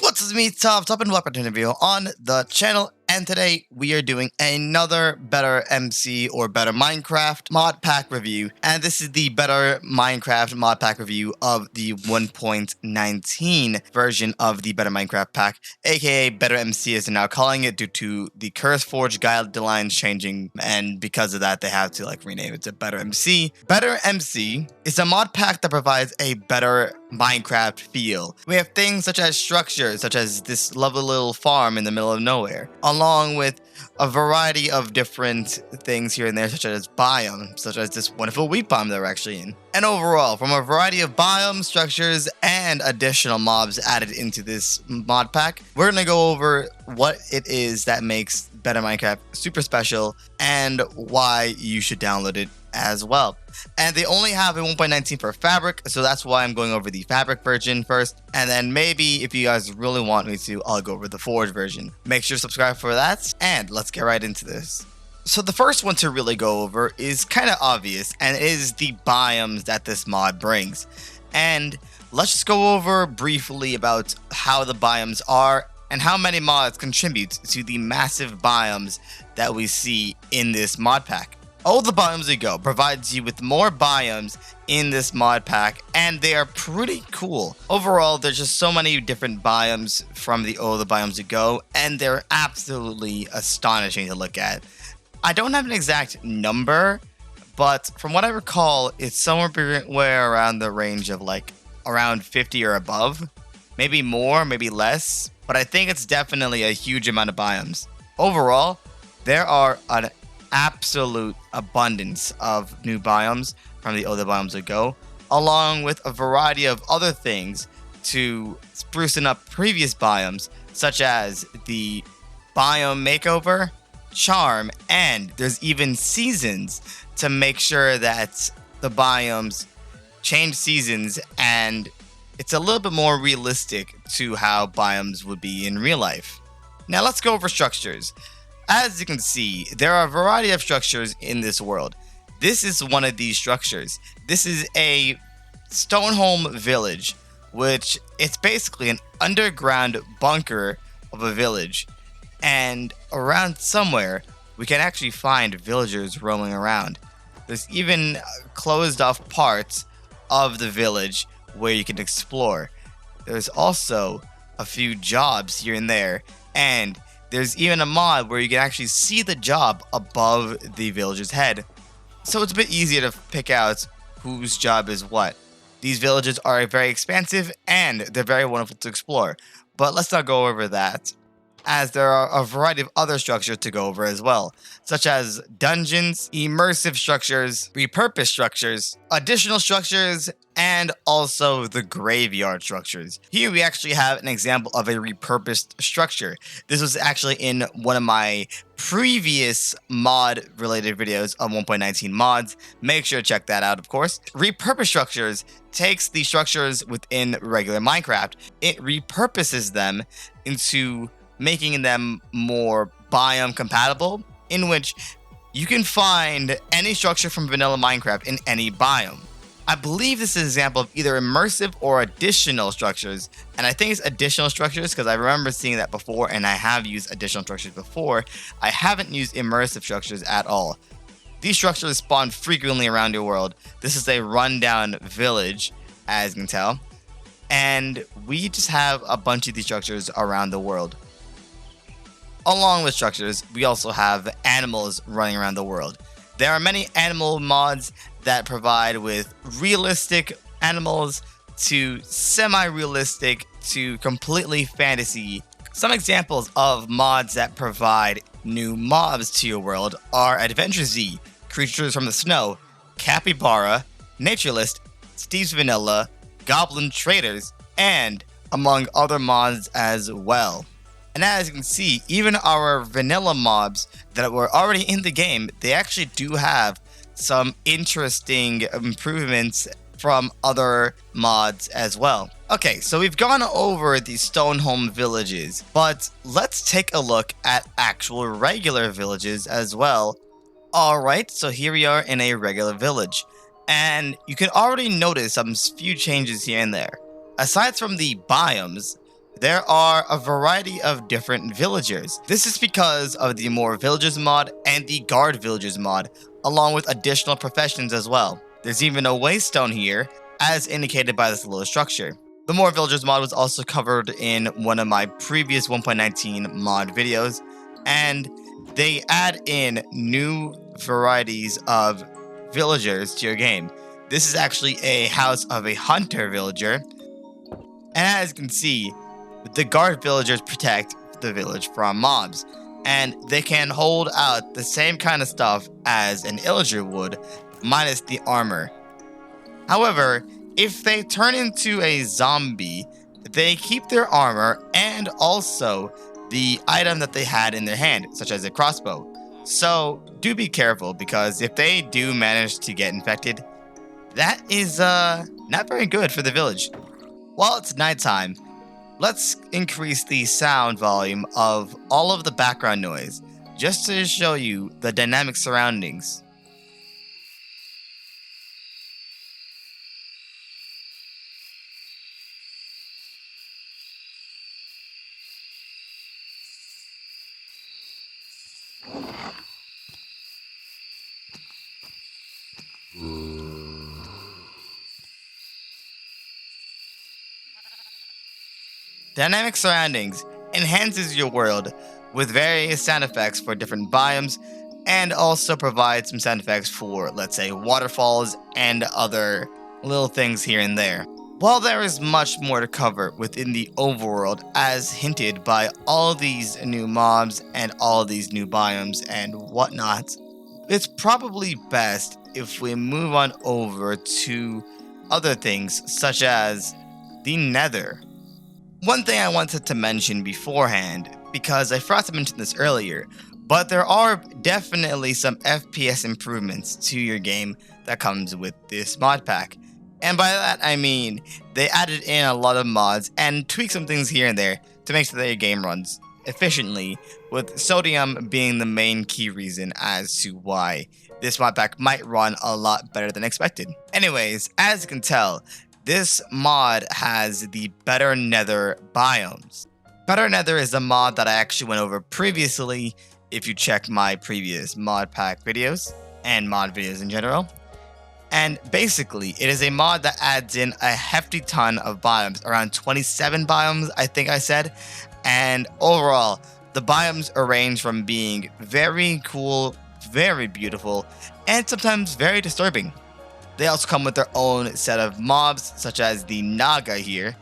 What's up, me, Top and welcome to a video on the channel. And today we are doing another better MC or better Minecraft mod pack review. And this is the better Minecraft mod pack review of the 1.19 version of the better Minecraft pack, aka better MC as they're now calling it due to the CurseForge guidelines changing. And because of that, they have to rename it to better MC. Better MC is a mod pack that provides a better Minecraft feel. We have things such as structures, such as this lovely little farm in the middle of nowhere, along with a variety of different things here and there, such as biomes, such as this wonderful wheat biome that we're actually in. And overall, from a variety of biomes, structures, and additional mobs added into this mod pack, we're going to go over what it is that makes Better Minecraft super special and why you should download it as well. And they only have a 1.19 for fabric, so that's why I'm going over the fabric version first, and then maybe if you guys really want me to, I'll go over the forge version. Make sure to subscribe for that, and let's get right into this. So the first one to really go over is kind of obvious, and it is the biomes that this mod brings. And let's just go over briefly about how the biomes are and how many mods contribute to the massive biomes that we see in this mod pack. All the Biomes We Go provides you with more biomes in this mod pack, and they are pretty cool. Overall, there's just so many different biomes from the All the Biomes We Go, and they're absolutely astonishing to look at. I don't have an exact number, but from what I recall, it's somewhere around the range of around 50 or above. Maybe more, maybe less, but I think it's definitely a huge amount of biomes. Overall, there are an absolute abundance of new biomes from the other Biomes We Go, along with a variety of other things to sprucing up previous biomes, such as the biome makeover, charm, and there's even seasons to make sure that the biomes change seasons and it's a little bit more realistic to how biomes would be in real life. Now let's go over structures. As you can see, there are a variety of structures in this world. This is one of these structures. This is a stone home village, which it's basically an underground bunker of a village. And around somewhere, we can actually find villagers roaming around. There's even closed off parts of the village where you can explore. There's also a few jobs here and there, and there's even a mod where you can actually see the job above the villager's head. So it's a bit easier to pick out whose job is what. These villages are very expansive and they're very wonderful to explore. But let's not go over that, as there are a variety of other structures to go over as well, such as dungeons, immersive structures, repurposed structures, additional structures, and also the graveyard structures. Here we actually have an example of a repurposed structure. This was actually in one of my previous mod related videos on 1.19 mods. Make sure to check that out, of course. Repurposed structures takes the structures within regular Minecraft. It repurposes them into making them more biome compatible, in which you can find any structure from vanilla Minecraft in any biome. I believe this is an example of either immersive or additional structures, and I think it's additional structures because I remember seeing that before, and I have used additional structures before. I haven't used immersive structures at all. These structures spawn frequently around your world. This is a rundown village, as you can tell, and we just have a bunch of these structures around the world. Along with structures, we also have animals running around the world. There are many animal mods that provide with realistic animals to semi-realistic to completely fantasy. Some examples of mods that provide new mobs to your world are Adventure Z, Creatures from the Snow, Capybara, Naturalist, Steve's Vanilla, Goblin Traders, and among other mods as well. And as you can see, even our vanilla mobs that were already in the game, they actually do have some interesting improvements from other mods as well. Okay, so we've gone over the stone home villages, but let's take a look at actual regular villages as well. Alright, so here we are in a regular village, and you can already notice some few changes here and there. Aside from the biomes, there are a variety of different villagers. This is because of the More Villagers mod and the Guard Villagers mod, along with additional professions as well. There's even a waystone here, as indicated by this little structure. The More Villagers mod was also covered in one of my previous 1.19 mod videos, and they add in new varieties of villagers to your game. This is actually a house of a hunter villager, and as you can see, the guard villagers protect the village from mobs, and they can hold out the same kind of stuff as an illager would, minus the armor. However, if they turn into a zombie, they keep their armor and also the item that they had in their hand, such as a crossbow. So do be careful, because if they do manage to get infected, that is not very good for the village. While it's nighttime, let's increase the sound volume of all of the background noise, just to show you the dynamic surroundings. Dynamic surroundings enhances your world with various sound effects for different biomes, and also provides some sound effects for, let's say, waterfalls and other little things here and there. While there is much more to cover within the overworld, as hinted by all these new mobs and all these new biomes and whatnot, it's probably best if we move on over to other things such as the Nether. One thing I wanted to mention beforehand, because I forgot to mention this earlier, but there are definitely some FPS improvements to your game that comes with this mod pack. And by that I mean, they added in a lot of mods and tweaked some things here and there to make sure that your game runs efficiently, with sodium being the main key reason as to why this mod pack might run a lot better than expected. Anyways, as you can tell, this mod has the Better Nether biomes. Better Nether is a mod that I actually went over previously if you check my previous mod pack videos and mod videos in general. And basically, it is a mod that adds in a hefty ton of biomes, around 27 biomes, I think I said. And overall, the biomes range from being very cool, very beautiful, and sometimes very disturbing. They also come with their own set of mobs, such as the Naga here.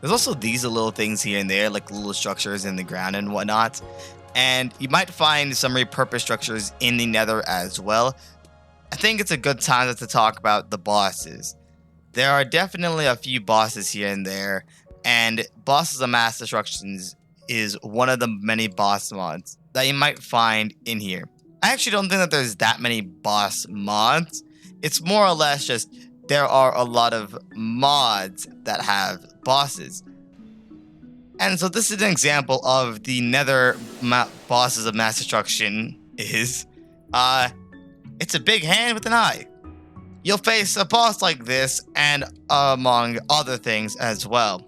There's also these little things here and there, like little structures in the ground and whatnot. And you might find some repurposed structures in the Nether as well. I think it's a good time to talk about the bosses. There are definitely a few bosses here and there, and Bosses of Mass Destructions is one of the many boss mods that you might find in here. I actually don't think that there's that many boss mods. It's more or less just there are a lot of mods that have bosses. And so this is an example of the Nether Bosses of Mass Destruction is, it's a big hand with an eye. You'll face a boss like this, and among other things as well.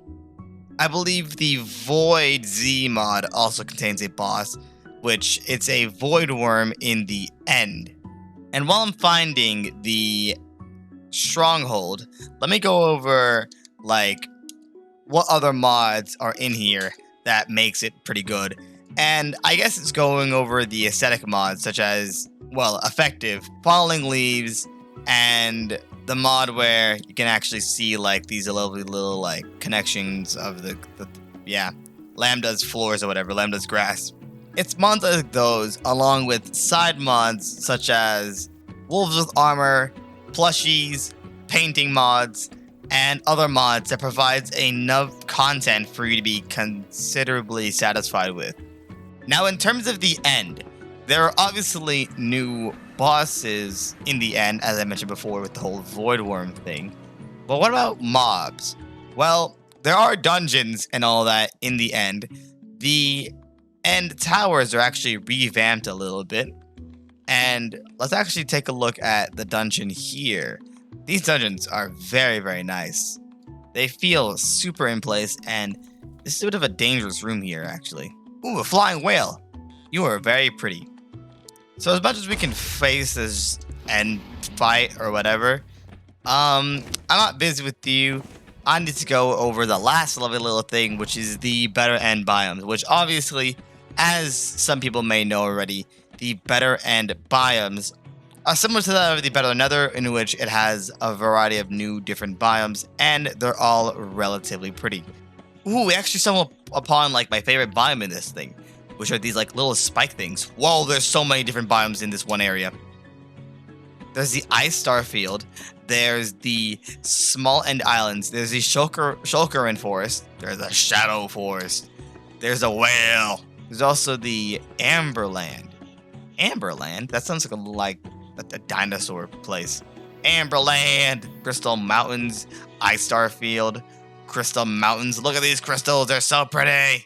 I believe the Void Z mod also contains a boss, which it's a void worm in the end. And while I'm finding the stronghold, let me go over like what other mods are in here that makes it pretty good. And I guess it's going over the aesthetic mods, such as, well, effective falling leaves, and the mod where you can actually see like these lovely little like connections of the lambda's floors or whatever, lambda's grass. It's mods like those, along with side mods such as wolves with armor, plushies, painting mods, and other mods that provides enough content for you to be considerably satisfied with. Now, in terms of the end, there are obviously new bosses in the end, as I mentioned before with the whole void worm thing. But what about mobs? Well, there are dungeons and all that in the end. The end towers are actually revamped a little bit. And let's actually take a look at the dungeon here. These dungeons are very, very nice. They feel super in place, and This is a bit of a dangerous room here, actually. Ooh, a flying whale. You are very pretty. So as much as we can face this and fight or whatever, I'm not busy with you. I need to go over the last lovely little thing, which is the better end biomes, which obviously, as some people may know already, the better end biomes are similar to that of the better Nether, in which it has a variety of new different biomes, and they're all relatively pretty. Ooh, we actually stumbled upon like my favorite biome in this thing, which are these like little spike things. Whoa, there's so many different biomes in this one area. There's the ice star field. There's the small end islands. There's the Shulkerin forest. There's a shadow forest. There's a whale. There's also the Amberland. Amberland? That sounds like a dinosaur place. Amberland. Crystal Mountains. Ice star field. Crystal Mountains. Look at these crystals. They're so pretty.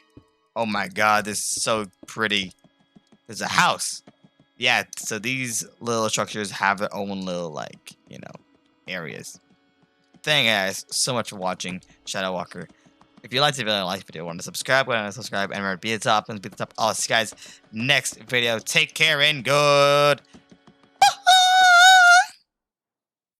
Oh my god, this is so pretty. There's a house. Yeah, so these little structures have their own little, like, areas. Thank you guys so much for watching Shadow Walker. If you liked the video, like the video, want to subscribe, go ahead and subscribe, and remember, be the top, and be the top. I'll see you guys next video. Take care and good